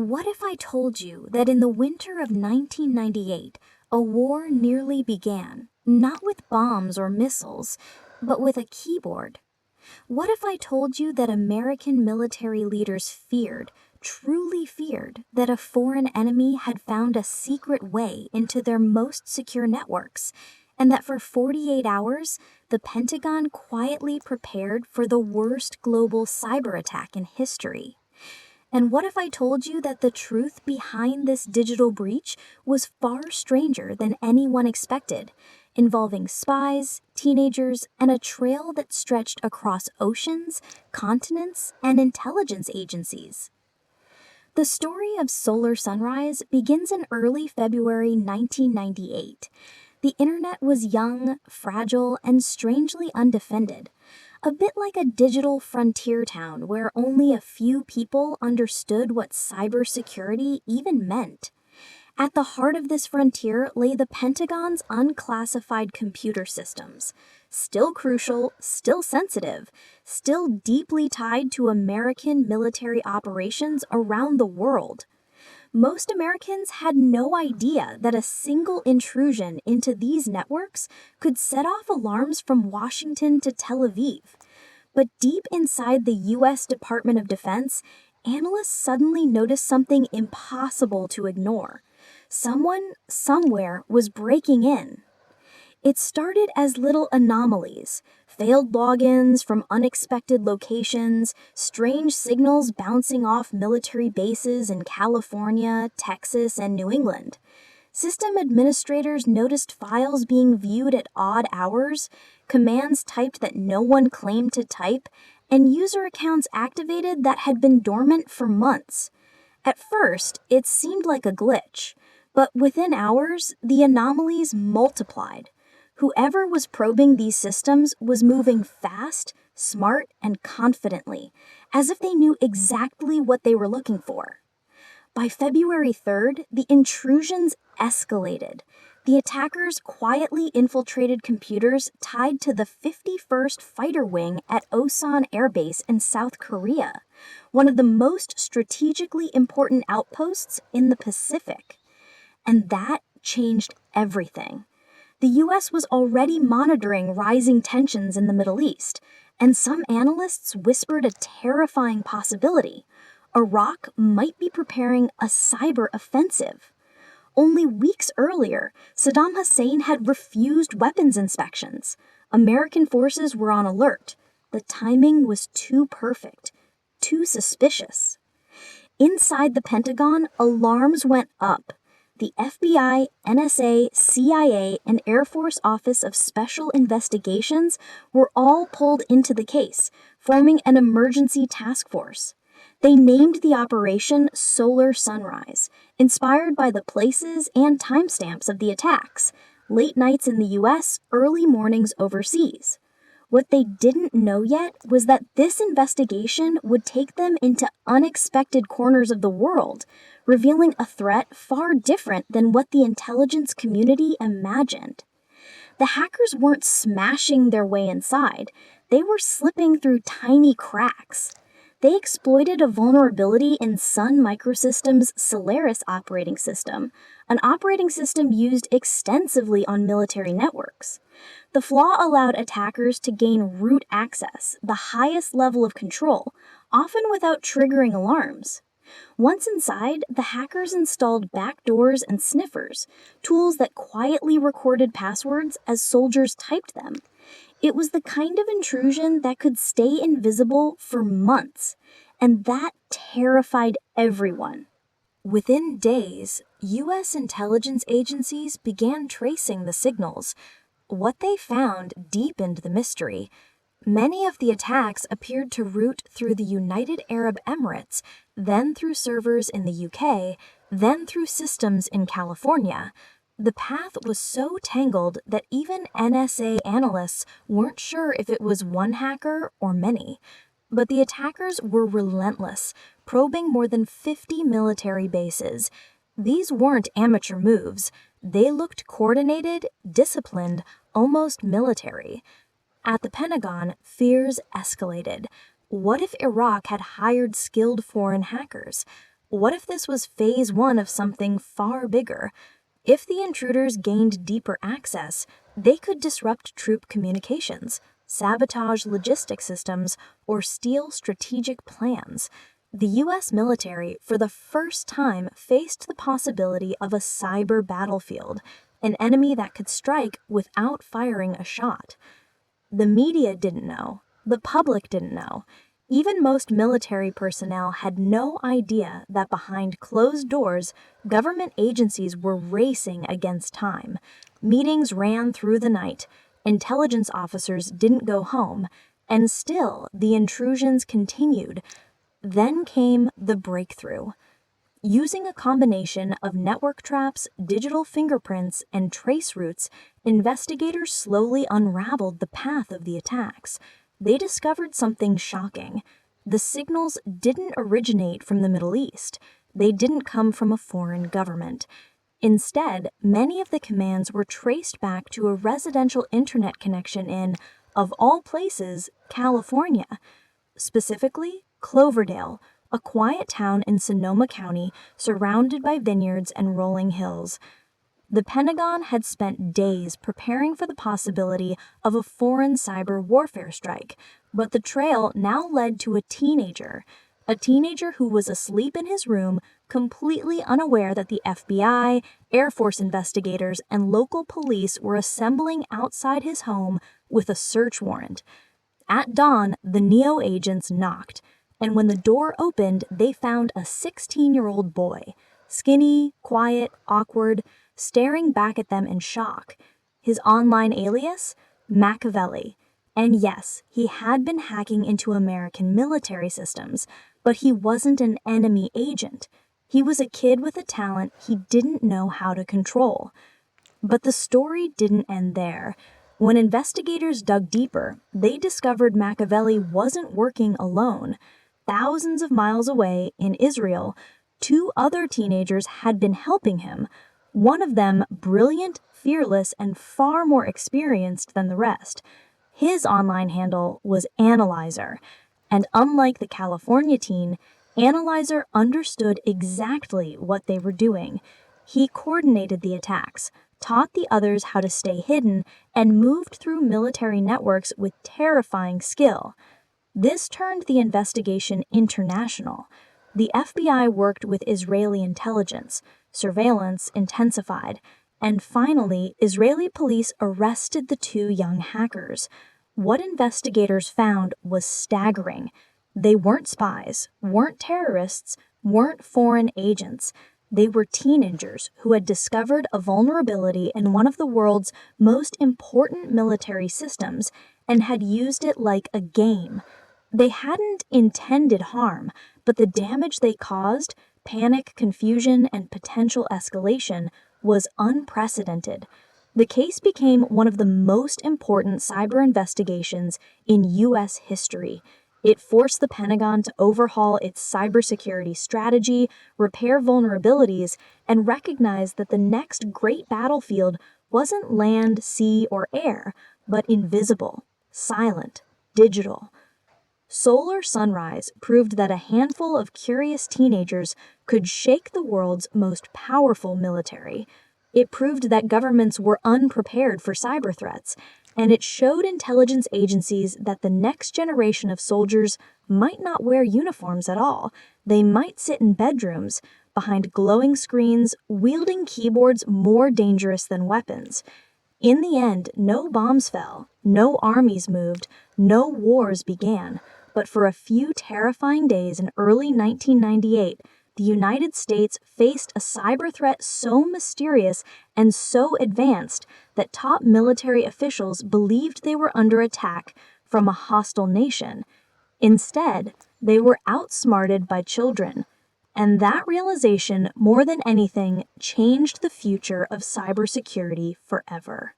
What if I told you that in the winter of 1998, a war nearly began, not with bombs or missiles, but with a keyboard? What if I told you that American military leaders feared, truly feared, that a foreign enemy had found a secret way into their most secure networks, and that for 48 hours, the Pentagon quietly prepared for the worst global cyber attack in history? And what if I told you that the truth behind this digital breach was far stranger than anyone expected, involving spies, teenagers, and a trail that stretched across oceans, continents, and intelligence agencies? The story of Solar Sunrise begins in early February 1998. The internet was young, fragile, and strangely undefended. A bit like a digital frontier town where only a few people understood what cybersecurity even meant. At the heart of this frontier lay the Pentagon's unclassified computer systems, still crucial, still sensitive, still deeply tied to American military operations around the world. Most Americans had no idea that a single intrusion into these networks could set off alarms from Washington to Tel Aviv. But deep inside the U.S. Department of Defense, analysts suddenly noticed something impossible to ignore. Someone, somewhere, was breaking in. It started as little anomalies, failed logins from unexpected locations, strange signals bouncing off military bases in California, Texas, and New England. System administrators noticed files being viewed at odd hours, commands typed that no one claimed to type, and user accounts activated that had been dormant for months. At first, it seemed like a glitch, but within hours, the anomalies multiplied. Whoever was probing these systems was moving fast, smart, and confidently, as if they knew exactly what they were looking for. By February 3rd, the intrusions escalated. The attackers quietly infiltrated computers tied to the 51st Fighter Wing at Osan Air Base in South Korea, one of the most strategically important outposts in the Pacific. And that changed everything. The U.S. was already monitoring rising tensions in the Middle East, and some analysts whispered a terrifying possibility. Iraq might be preparing a cyber offensive. Only weeks earlier, Saddam Hussein had refused weapons inspections. American forces were on alert. The timing was too perfect, too suspicious. Inside the Pentagon, alarms went up. The FBI, NSA, CIA, and Air Force Office of Special Investigations were all pulled into the case, forming an emergency task force. They named the operation Solar Sunrise, inspired by the places and timestamps of the attacks, late nights in the US, early mornings overseas. What they didn't know yet was that this investigation would take them into unexpected corners of the world, revealing a threat far different than what the intelligence community imagined. The hackers weren't smashing their way inside, they were slipping through tiny cracks. They exploited a vulnerability in Sun Microsystems' Solaris operating system, an operating system used extensively on military networks. The flaw allowed attackers to gain root access, the highest level of control, often without triggering alarms. Once inside, the hackers installed backdoors and sniffers, tools that quietly recorded passwords as soldiers typed them. It was the kind of intrusion that could stay invisible for months, and that terrified everyone. Within days, U.S. intelligence agencies began tracing the signals. What they found deepened the mystery. Many of the attacks appeared to route through the United Arab Emirates, then through servers in the UK, then through systems in California. The path was so tangled that even NSA analysts weren't sure if it was one hacker or many. But the attackers were relentless, probing more than 50 military bases. These weren't amateur moves. They looked coordinated, disciplined, almost military. At the Pentagon, fears escalated. What if Iraq had hired skilled foreign hackers? what if this was phase one of something far bigger? If the intruders gained deeper access, they could disrupt troop communications, sabotage logistic systems, or steal strategic plans. The US military, for the first time, faced the possibility of a cyber battlefield, an enemy that could strike without firing a shot. The media didn't know. The public didn't know. Even most military personnel had no idea that behind closed doors, government agencies were racing against time. Meetings ran through the night. Intelligence officers didn't go home. And still, the intrusions continued. Then came the breakthrough. Using a combination of network traps, digital fingerprints, and trace routes, investigators slowly unraveled the path of the attacks. They discovered something shocking. The signals didn't originate from the Middle East. They didn't come from a foreign government. Instead, many of the commands were traced back to a residential internet connection in, of all places, California. Specifically, Cloverdale, a quiet town in Sonoma County surrounded by vineyards and rolling hills. The Pentagon had spent days preparing for the possibility of a foreign cyber warfare strike, but the trail now led to a teenager who was asleep in his room, completely unaware that the FBI, Air Force investigators, and local police were assembling outside his home with a search warrant. At dawn, the Neo agents knocked, and when the door opened, they found a 16-year-old boy, skinny, quiet, awkward, staring back at them in shock. His online alias? Machiavelli. And yes, he had been hacking into American military systems, but he wasn't an enemy agent. He was a kid with a talent he didn't know how to control. But the story didn't end there. When investigators dug deeper, they discovered Machiavelli wasn't working alone. Thousands of miles away, in Israel, 2 other teenagers had been helping him. One of them brilliant, fearless, and far more experienced than the rest. His online handle was Analyzer, and unlike the California teen, Analyzer understood exactly what they were doing. He coordinated the attacks, taught the others how to stay hidden, and moved through military networks with terrifying skill. This turned the investigation international. The FBI worked with Israeli intelligence, surveillance intensified, and finally, Israeli police arrested the 2 young hackers. What investigators found was staggering. They weren't spies, weren't terrorists, weren't foreign agents. They were teenagers who had discovered a vulnerability in one of the world's most important military systems and had used it like a game. They hadn't intended harm, but the damage they caused, panic, confusion, and potential escalation, was unprecedented. The case became one of the most important cyber investigations in U.S. history. It forced the Pentagon to overhaul its cybersecurity strategy, repair vulnerabilities, and recognize that the next great battlefield wasn't land, sea, or air, but invisible, silent, digital. Solar Sunrise proved that a handful of curious teenagers could shake the world's most powerful military. It proved that governments were unprepared for cyber threats, and it showed intelligence agencies that the next generation of soldiers might not wear uniforms at all. They might sit in bedrooms, behind glowing screens, wielding keyboards more dangerous than weapons. In the end, no bombs fell, no armies moved, no wars began. But for a few terrifying days in early 1998, the United States faced a cyber threat so mysterious and so advanced that top military officials believed they were under attack from a hostile nation. Instead, they were outsmarted by children. And that realization, more than anything, changed the future of cybersecurity forever.